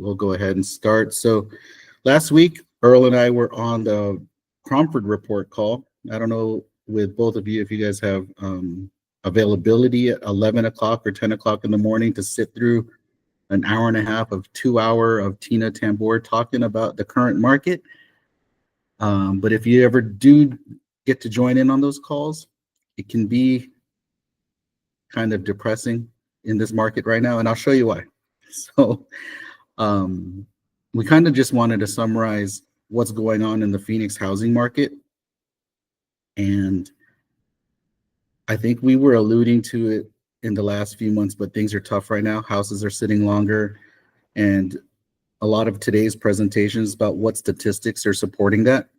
we'll go ahead and start. So last week, Earl and I were on the Cromford report call. I don't know with both of you if you guys have availability at 11 o'clock or 10 o'clock in the morning to sit through an hour and a half of 2 hour of Tina Tambor talking about the current market. But if you ever do get to join in on those calls, it can be kind of depressing in this market right now, and I'll show you why. So we kind of just wanted to summarize what's going on in the Phoenix housing market. And I think we were alluding to it in the last few months, but things are tough right now. Houses are sitting longer. And a lot of today's presentations about what statistics are supporting that.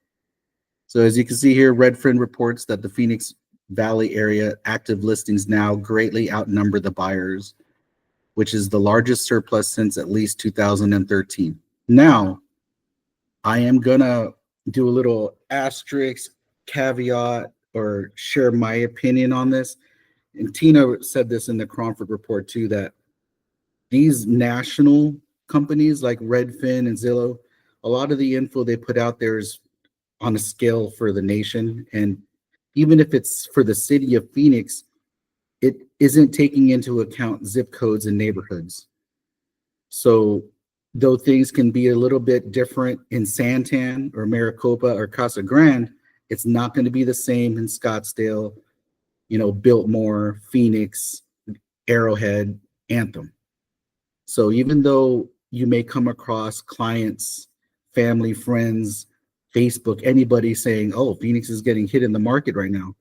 So as you can see here, Redfin reports that the Phoenix Valley area active listings now greatly outnumber the buyers, which is the largest surplus since at least 2013. Now, I am gonna do a little asterisk, caveat, or share my opinion on this. And Tina said this in the Cromford report too, that these national companies like Redfin and Zillow, a lot of the info they put out there is on a scale for the nation. And even if it's for the city of Phoenix, it isn't taking into account zip codes and neighborhoods. So though things can be a little bit different in Santan or Maricopa or Casa Grande, it's not going to be the same in Scottsdale, Biltmore, Phoenix, Arrowhead, Anthem. So even though you may come across clients, family, friends, Facebook, anybody saying, oh, Phoenix is getting hit in the market right now,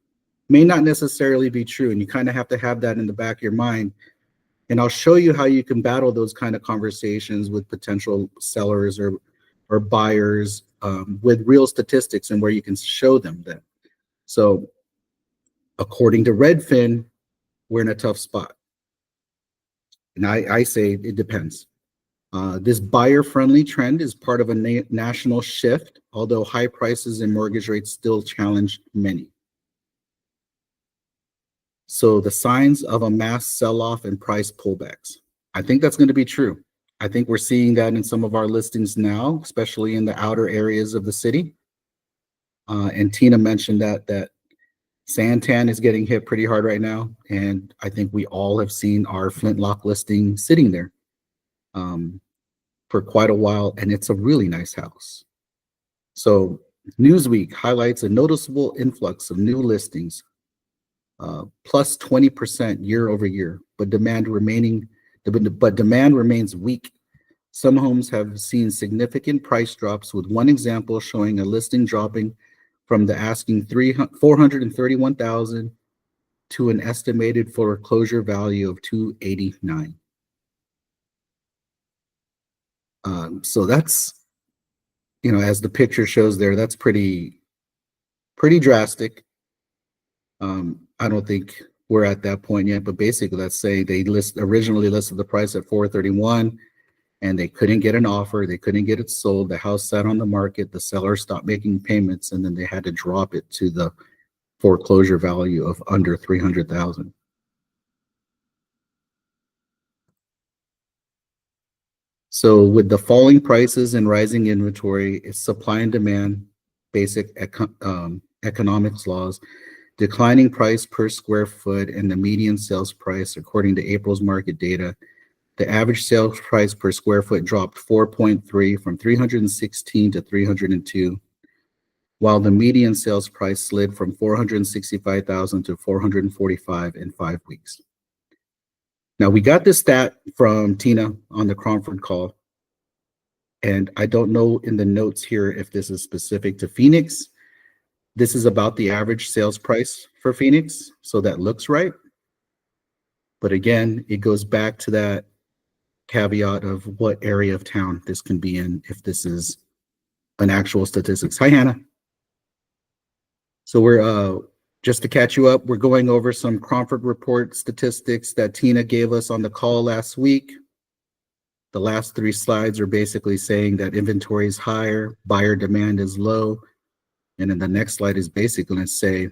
may not necessarily be true. And you kind of have to have that in the back of your mind. And I'll show you how you can battle those kind of conversations with potential sellers or buyers with real statistics and where you can show them that. So according to Redfin, we're in a tough spot. And I say it depends. This buyer-friendly trend is part of a national shift, although high prices and mortgage rates still challenge many. So the signs of a mass sell-off and price pullbacks. I think that's going to be true. I think we're seeing that in some of our listings now, especially in the outer areas of the city. And Tina mentioned that Santan is getting hit pretty hard right now. And I think we all have seen our Flintlock listing sitting there for quite a while. And it's a really nice house. So Newsweek highlights a noticeable influx of new listings, plus 20% year over year, but demand remains weak. Some homes have seen significant price drops, with one example showing a listing dropping from the asking $431,000 to an estimated foreclosure value of $289,000. So that's, as the picture shows there, that's pretty drastic. I don't think we're at that point yet, but basically, let's say they originally listed the price at $431,000, and they couldn't get an offer, they couldn't get it sold. The house sat on the market, the seller stopped making payments, and then they had to drop it to the foreclosure value of under $300,000. So with the falling prices and rising inventory, it's supply and demand, basic economics laws, declining price per square foot, and the median sales price. According to April's market data, the average sales price per square foot dropped 4.3 from 316 to 302, while the median sales price slid from 465,000 to 445 in 5 weeks. Now, we got this stat from Tina on the Cromford call, and I don't know in the notes here if this is specific to Phoenix. This is about the average sales price for Phoenix, so that looks right. But again, it goes back to that caveat of what area of town this can be in if this is an actual statistics. Hi, Hannah. So we're just to catch you up, we're going over some Cromford report statistics that Tina gave us on the call last week. The last 3 slides are basically saying that inventory is higher, buyer demand is low. And then the next slide is basically going to say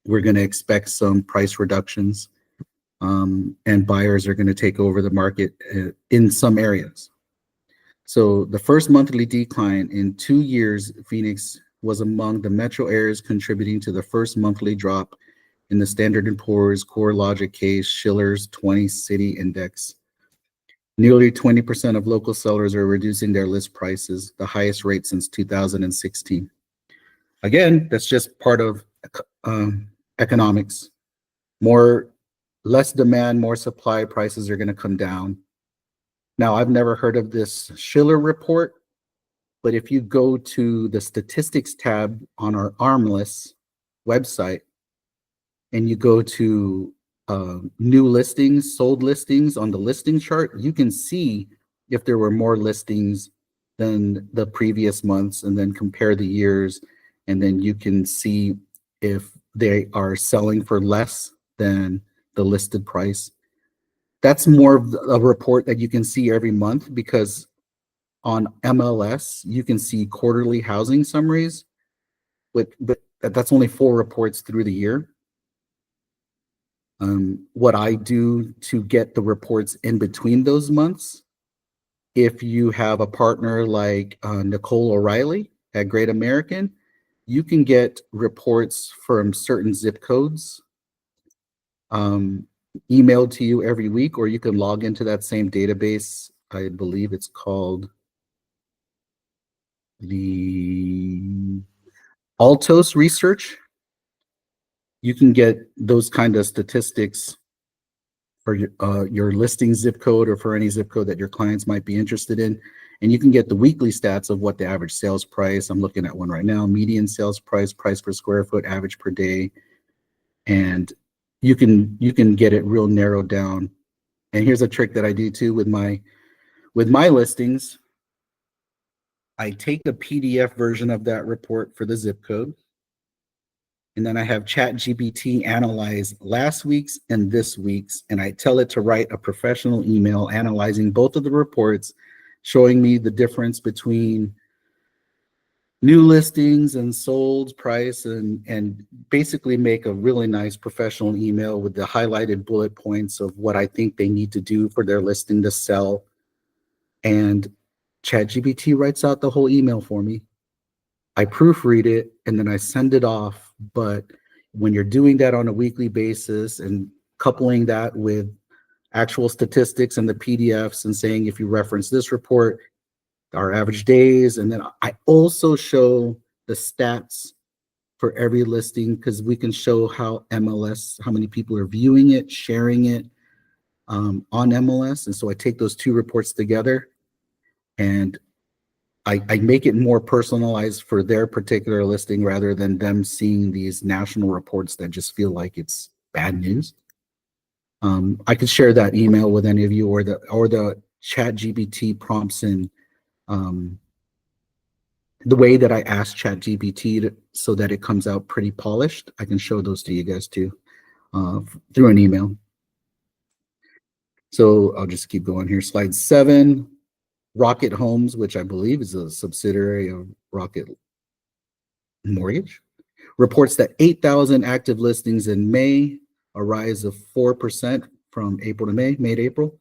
we're going to expect some price reductions, and buyers are going to take over the market in some areas. So the first monthly decline in 2 years, Phoenix was among the metro areas contributing to the first monthly drop in the Standard & Poor's Core Logic Case Shiller's 20 City Index. Nearly 20% of local sellers are reducing their list prices, the highest rate since 2016. Again, that's just part of economics. Less demand, more supply, prices are going to come down. Now, I've never heard of this Schiller report, but if you go to the statistics tab on our Armless website and you go to new listings, sold listings on the listing chart, you can see if there were more listings than the previous months, and then compare the years, and then you can see if they are selling for less than the listed price. That's more of a report that you can see every month, because on MLS you can see quarterly housing summaries, but that's only 4 reports through the year. What I do to get the reports in between those months, if you have a partner like Nicole O'Reilly at Great American, you can get reports from certain zip codes emailed to you every week, or you can log into that same database. I believe it's called the Altos Research. You can get those kind of statistics for your listing zip code, or for any zip code that your clients might be interested in. And you can get the weekly stats of what the average sales price, I'm looking at one right now, median sales price, price per square foot, average per day. And you can get it real narrowed down. And here's a trick that I do too with my listings. I take the PDF version of that report for the zip code, and then I have ChatGPT analyze last week's and this week's, and I tell it to write a professional email analyzing both of the reports, showing me the difference between new listings and sold price, and basically make a really nice professional email with the highlighted bullet points of what I think they need to do for their listing to sell. And ChatGPT writes out the whole email for me. I proofread it and then I send it off. But when you're doing that on a weekly basis and coupling that with actual statistics and the PDFs and saying, if you reference this report, our average days, and then I also show the stats for every listing, because we can show how MLS, how many people are viewing it, sharing it on MLS. And so I take those 2 reports together, and I make it more personalized for their particular listing, rather than them seeing these national reports that just feel like it's bad news. I could share that email with any of you, or the ChatGPT prompts in the way that I ask ChatGPT so that it comes out pretty polished. I can show those to you guys too through an email. So I'll just keep going here. Slide 7. Rocket Homes, which I believe is a subsidiary of Rocket Mortgage, reports that 8,000 active listings in May, a rise of 4% from April to May to April,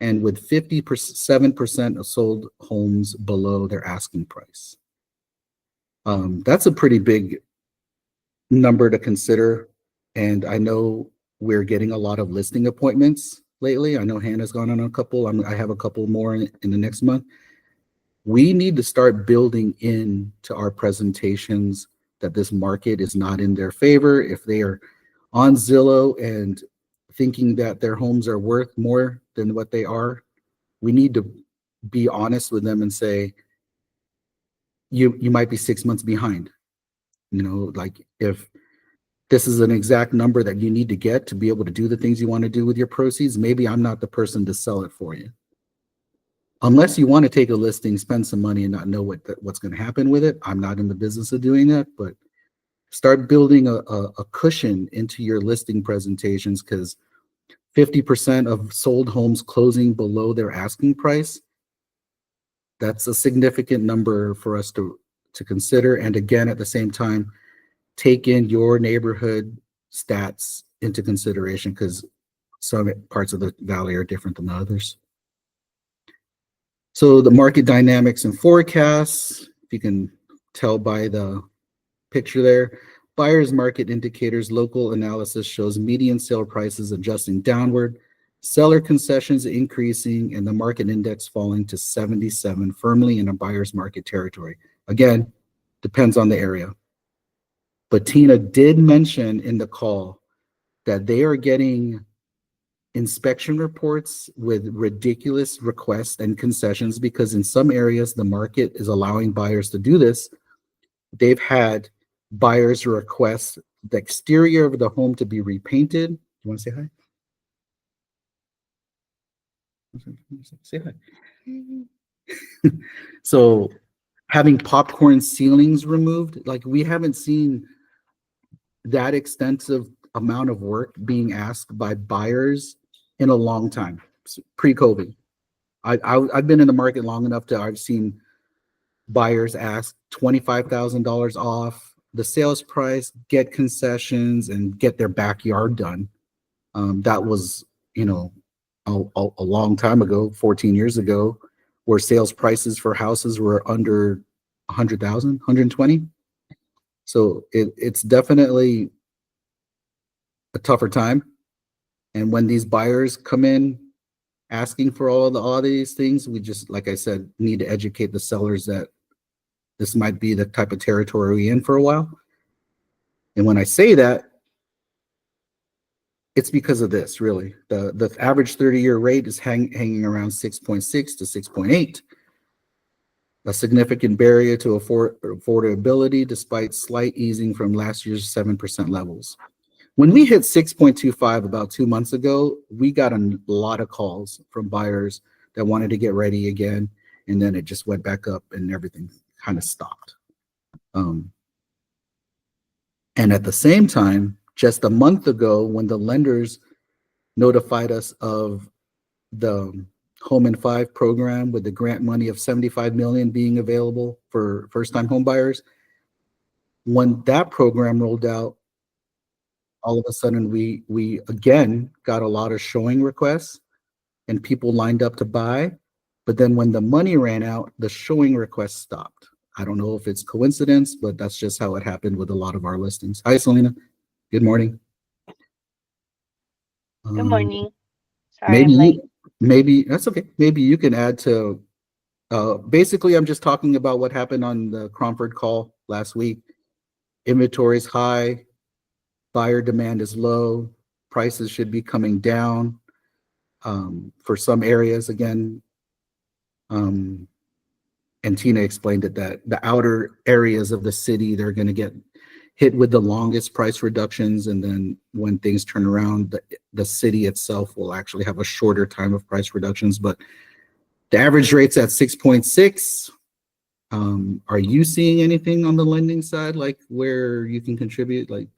and with 57% of sold homes below their asking price. That's a pretty big number to consider. And I know we're getting a lot of listing appointments lately. I know Hannah's gone on a couple. I have a couple more in the next month. We need to start building into our presentations that this market is not in their favor. If they are on Zillow and thinking that their homes are worth more than what they are, we need to be honest with them and say, you might be 6 months behind. Like, if this is an exact number that you need to get to be able to do the things you want to do with your proceeds, maybe I'm not the person to sell it for you. Unless you want to take a listing, spend some money, and not know what's going to happen with it. I'm not in the business of doing that, but start building a cushion into your listing presentations, because 50% of sold homes closing below their asking price, that's a significant number for us to consider. And again, at the same time, take in your neighborhood stats into consideration, because some parts of the valley are different than others. So the market dynamics and forecasts, if you can tell by the picture there, buyer's market indicators, local analysis shows median sale prices adjusting downward, seller concessions increasing, and the market index falling to 77, firmly in a buyer's market territory. Again, depends on the area. But Tina did mention in the call that they are getting inspection reports with ridiculous requests and concessions because in some areas the market is allowing buyers to do this. They've had buyers request the exterior of the home to be repainted. You want to say hi? Say hi. So having popcorn ceilings removed, like we haven't seen that extensive amount of work being asked by buyers in a long time, pre-COVID. I've been in the market long enough to I've seen buyers ask $25,000 off the sales price, get concessions, and get their backyard done. That was, a long time ago, 14 years ago, where sales prices for houses were under 100,000, 120. So it's definitely a tougher time. And when these buyers come in asking for all these things, we just, like I said, need to educate the sellers that this might be the type of territory we're in for a while. And when I say that, it's because of this, really. The average 30-year rate is hanging around 6.6 to 6.8, a significant barrier to affordability despite slight easing from last year's 7% levels. When we hit 6.25 about 2 months ago, we got a lot of calls from buyers that wanted to get ready again, and then it just went back up and everything kind of stopped. And at the same time, just a month ago, when the lenders notified us of the Home in 5 program with the grant money of $75 million being available for first-time home buyers, when that program rolled out, all of a sudden we again got a lot of showing requests and people lined up to buy. But then when the money ran out, the showing requests stopped. I don't know if it's coincidence, but that's just how it happened with a lot of our listings. Hi, Selena. Good morning. Good morning. Sorry Maybe I'm late. maybe that's okay. Maybe you can add to. Basically, I'm just talking about what happened on the Cromford call last week. Inventory is high, buyer demand is low, prices should be coming down. For some areas, again, and Tina explained it, that the outer areas of the city, they're going to get hit with the longest price reductions, and then when things turn around, the city itself will actually have a shorter time of price reductions. But the average rate's at 6.6. Are you seeing anything on the lending side, like where you can contribute? Like,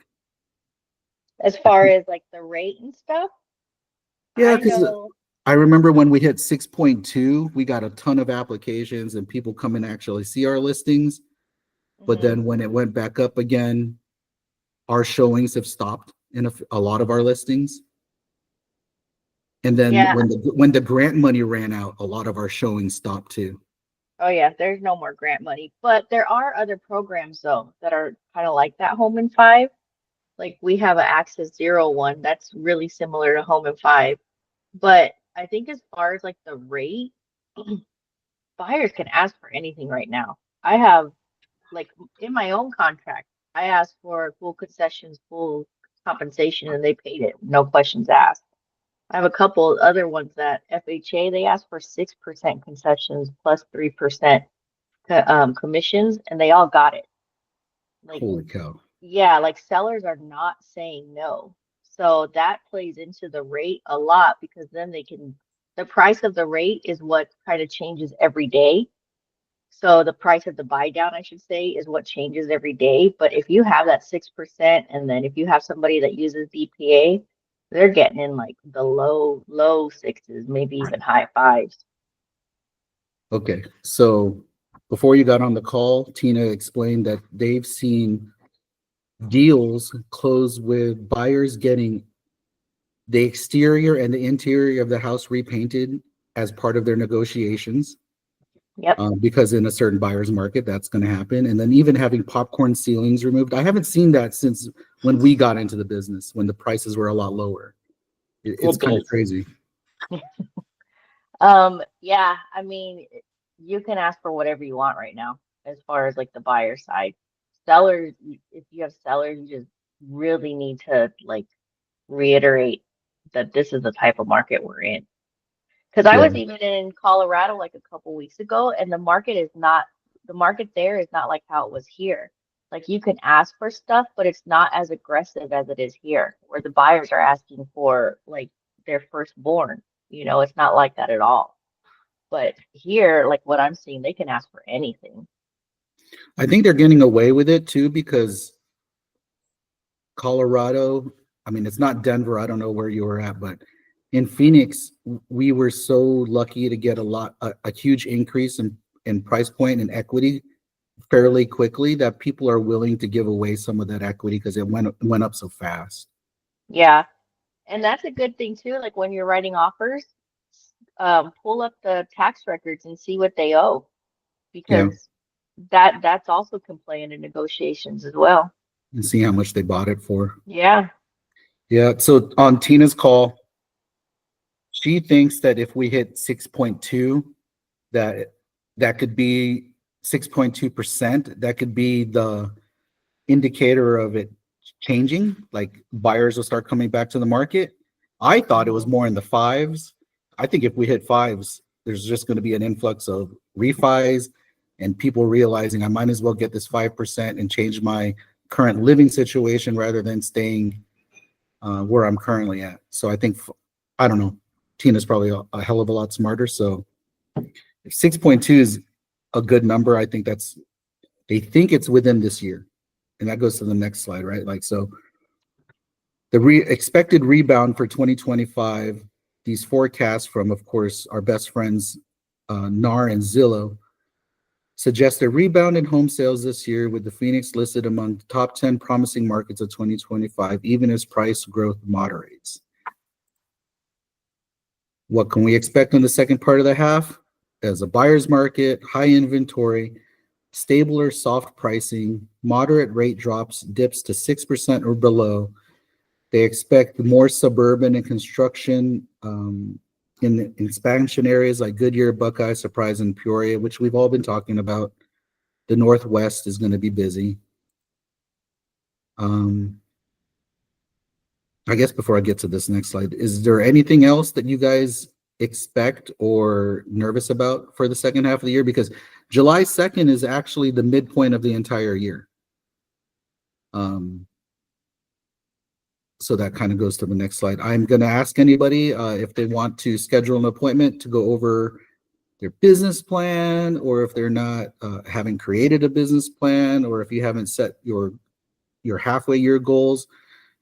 As far as like the rate and stuff, yeah, I because know. I remember when we hit 6.2, we got a ton of applications and people come and actually see our listings. But Mhm. then when it went back up again, our showings have stopped in a lot of our listings. And then Yeah. when the grant money ran out, a lot of our showings stopped too. Oh yeah, there's no more grant money. But there are other programs though that are kind of like that Home in 5. Like we have an Access Zero one that's really similar to Home in 5. But I think as far as like the rate, buyers can ask for anything right now. I have like in my own contract, I asked for full concessions, full compensation, and they paid it, no questions asked. I have a couple other ones that FHA, they ask for 6% concessions plus 3% commissions, and they all got it. Like, Holy cow. yeah, like sellers are not saying no. So that plays into the rate a lot because then the price of the rate is what kind of changes every day. So the price of the buy down, I should say, is what changes every day. But if you have that 6%, and then if you have somebody that uses BPA, they're getting in like the low sixes, maybe even high fives. Okay. So before you got on the call, Tina explained that they've seen deals close with buyers getting the exterior and the interior of the house repainted as part of their negotiations. Yep. because in a certain buyer's market, that's going to happen. And then even having popcorn ceilings removed, I haven't seen that since when we got into the business, when the prices were a lot lower. It's Good kind of days. crazy. Yeah, I mean, you can ask for whatever you want right now, as far as like the buyer side. Sellers, if you have sellers, you just really need to like reiterate that this is the type of market we're in. Because I Yeah. was even in Colorado like a couple weeks ago, and the market there is not like how it was here. Like you can ask for stuff, but it's not as aggressive as it is here, where the buyers are asking for like their firstborn. It's not like that at all. But here, like what I'm seeing, they can ask for anything. I think they're getting away with it too because Colorado, I mean, it's not Denver. I don't know where you were at, but in Phoenix, we were so lucky to get a huge increase in price point and equity fairly quickly that people are willing to give away some of that equity because it went up so fast. Yeah. And that's a good thing too. Like when you're writing offers, pull up the tax records and see what they owe, Yeah, because that's also can play into negotiations as well. and see how much they bought it for. Yeah. Yeah. So on Tina's call, she thinks that if we hit 6.2, that that could be 6.2%. That could be the indicator of it changing, like buyers will start coming back to the market. I thought it was Mhm. more in the fives. I think if we hit fives, there's just going to be an influx of refis and people realizing I might as well get this 5% and change my current living situation rather than staying where I'm currently at. So I think, I don't know, Tina's probably a hell of a lot smarter. So if 6.2 is a good number, I think they think it's within this year. And that goes to the next slide, right? Like, so the expected rebound for 2025, these forecasts from, of course, our best friends, NAR and Zillow, suggest a rebound in home sales this year, with the Phoenix listed among the top 10 promising markets of 2025, even as price growth moderates. What can we expect in the second part of the half? As a buyer's market, high inventory, stable or soft pricing, moderate rate drops, dips to 6% or below. They expect more suburban and construction in expansion areas like Goodyear, Buckeye, Surprise, and Peoria, which we've all been talking about. The Northwest is going to be busy. I guess before I get to this next slide, is there anything else that you guys expect or nervous about for the second half of the year? Because July 2nd is actually the midpoint of the entire year. So that kind of goes to the next slide. I'm going to ask anybody if they want to schedule an appointment to go over their business plan, or if they're not haven't created a business plan, or if you haven't set your halfway year goals,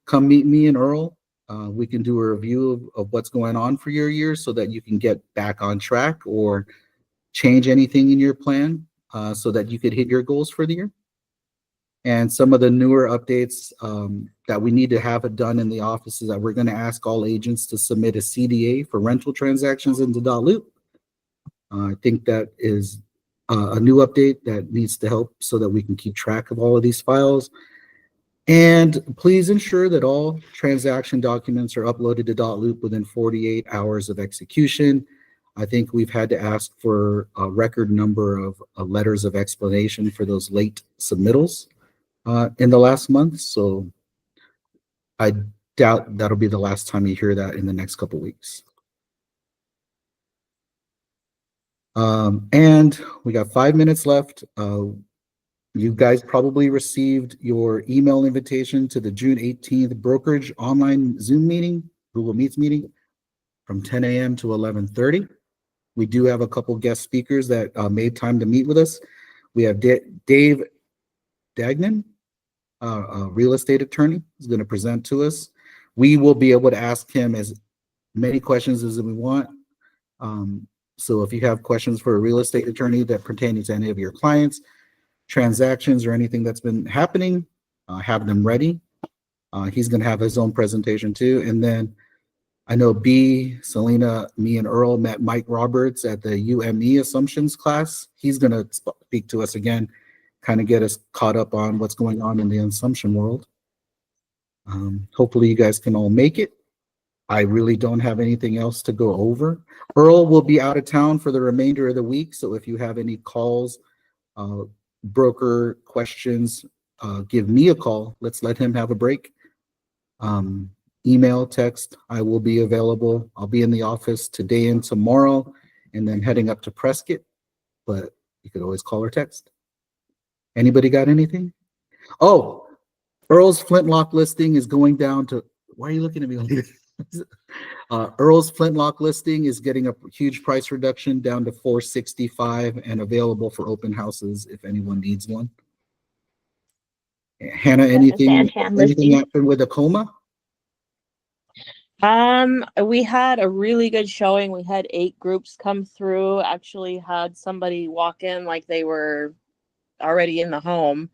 come meet me and Earl. We can do a review of what's going on for your year so that you can get back on track or change anything in your plan so that you could hit your goals for the year. And some of the newer updates that we need to have it done in the office is that we're going to ask all agents to submit a CDA for rental transactions into Loop. I think that is a new update that needs to help so that we can keep track of all of these files. And please ensure that all transaction documents are uploaded to Loop within 48 hours of execution. I think we've had to ask for a record number of letters of explanation for those late submittals in the last month. So I doubt that'll be the last time you hear that in the next couple weeks. And we got 5 minutes left. You guys probably received your email invitation to the June 18th brokerage online Zoom meeting, Google Meets meeting from 10 a.m. to 11:30. We do have a couple guest speakers that made time to meet with us. We have Dave Dagnan, a real estate attorney, is going to present to us. We will be able to ask him as many questions as we want. So if you have questions for a real estate attorney that pertain to any of your clients, transactions, or anything that's been happening, have them ready. He's going to have his own presentation too. And then I know B, Selena, me, and Earl met Mike Roberts at the UME Assumptions class. He's going to speak to us again, kind of get us caught up on what's going on in the assumption world. Hopefully you guys can all make it. I really don't have anything else to go over. Earl will be out of town for the remainder of the week, so if you have any calls, broker questions, give me a call. Let's let him have a break. Email, text, I will be available. I'll be in the office today and tomorrow, and then heading up to Prescott, but you could always call or text. Anybody got anything? Oh, Earl's Flintlock listing is going down to, why are you looking at me like this? Earl's Flintlock listing is getting a huge price reduction down to $465 and available for open houses if anyone needs one. Hannah, anything happened with Tacoma? We had a really good showing. We had 8 groups come through. Actually had somebody walk in like they were already in the home,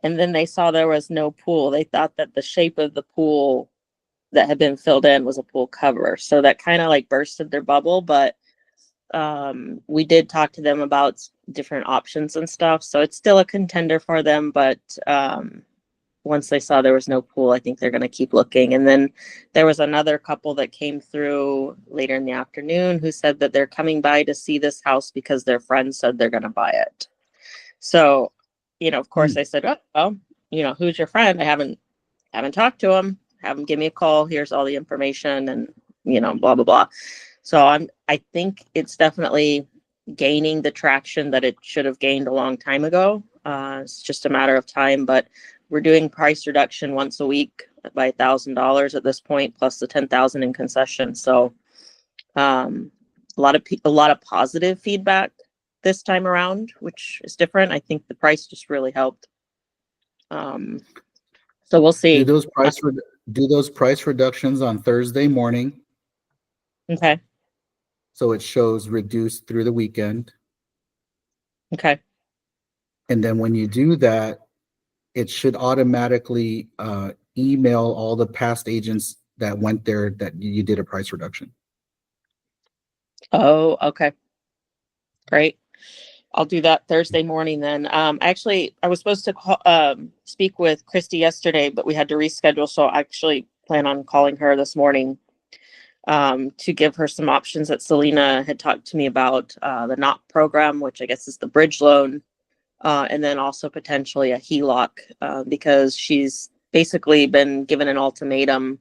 and then they saw there was no pool. They thought that the shape of the pool that had been filled in was a pool cover. So that kind of like bursted their bubble, but we did talk to them about different options and stuff. So it's still a contender for them, but once they saw there was no pool, I think they're going to keep looking. And then there was another couple that came through later in the afternoon who said that they're coming by to see this house because their friends said they're going to buy it. So, of course I said, oh, well, who's your friend? I haven't talked to him. Have him give me a call. Here's all the information and, blah, blah, blah. So I think it's definitely gaining the traction that it should have gained a long time ago. It's just a matter of time, but we're doing price reduction once a week by $1,000 at this point, plus the $10,000 in concession. So a lot of positive feedback this time around, which is different. I think the price just really helped. So we'll see. Do those price reductions on Thursday morning. Okay. So it shows reduced through the weekend. Okay. And then when you do that, it should automatically email all the past agents that went there that you did a price reduction. Oh, okay. Great. I'll do that Thursday morning then. Actually, I was supposed to speak with Christy yesterday, but we had to reschedule. So I actually plan on calling her this morning to give her some options that Selena had talked to me about, the NOP program, which I guess is the bridge loan, and then also potentially a HELOC, because she's basically been given an ultimatum.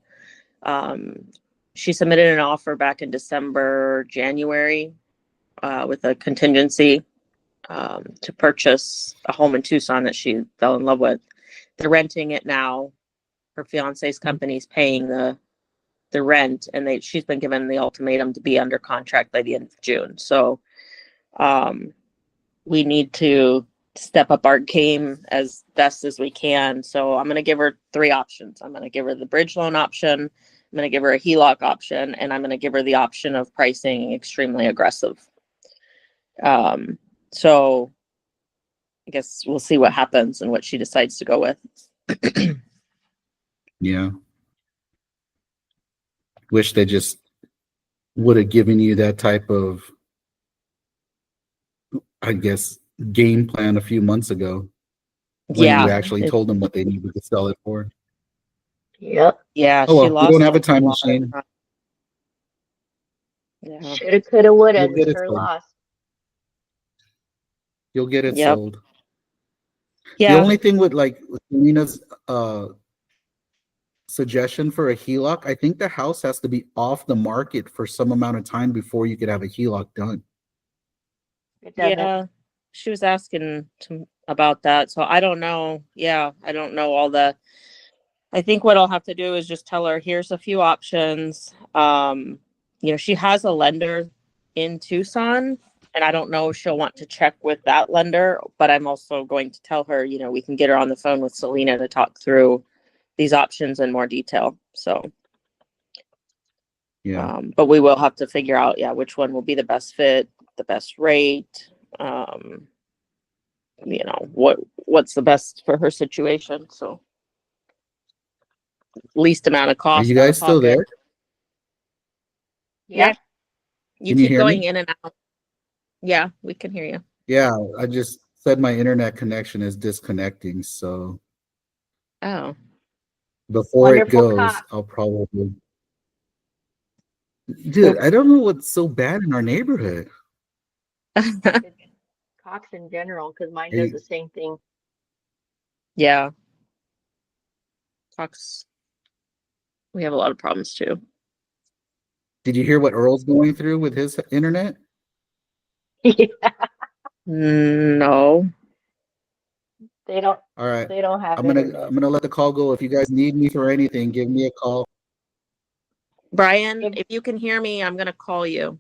She submitted an offer back in December, January, with a contingency to purchase a home in Tucson that she fell in love with. They're renting it now. Her fiance's company's paying the rent, and she's been given the ultimatum to be under contract by the end of June. So we need to step up our game as best as we can. So I'm going to give her 3 options. I'm going to give her the bridge loan option. I'm going to give her a HELOC option, and I'm going to give her the option of pricing extremely aggressive. So I guess we'll see what happens and what she decides to go with. Yeah. Wish they just would have given you that type of, I guess, game plan a few months ago when you actually told them what they needed to sell it for. Yep. Yeah. Oh, well, we don't have a time machine. Yeah. Shoulda, coulda, woulda. Sure lost. You'll get it sold. Yeah. The only thing with Selena's suggestion for a HELOC, I think the house has to be off the market for some amount of time before you could have a HELOC done. Yeah, she was asking about that. So I don't know. Yeah, I don't know I think what I'll have to do is just tell her, here's a few options. She has a lender in Tucson, and I don't know if she'll want to check with that lender, but I'm also going to tell her, we can get her on the phone with Selena to talk through these options in more detail. So, yeah. But we will have to figure out, which one will be the best fit, the best rate, what's the best for her situation. So least amount of cost. Are you guys still there? Yeah. You Can you keep hear going me? in and out. Yeah, we can hear you. Yeah, I just said my internet connection is disconnecting, so Oh. before it Wonderful goes, Cox. I'll probably. Dude, I don't know what's so bad in our neighborhood. It's Cox in general, because mine does Hey, the same thing. Yeah. Fox. We have a lot of problems too. did you hear what Earl's going through with his internet? Yeah, No. they don't All right, they don't have I'm gonna internet. I'm gonna let the call go. If you guys need me for anything, give me a call. Brian, If if you can hear me, I'm gonna call you.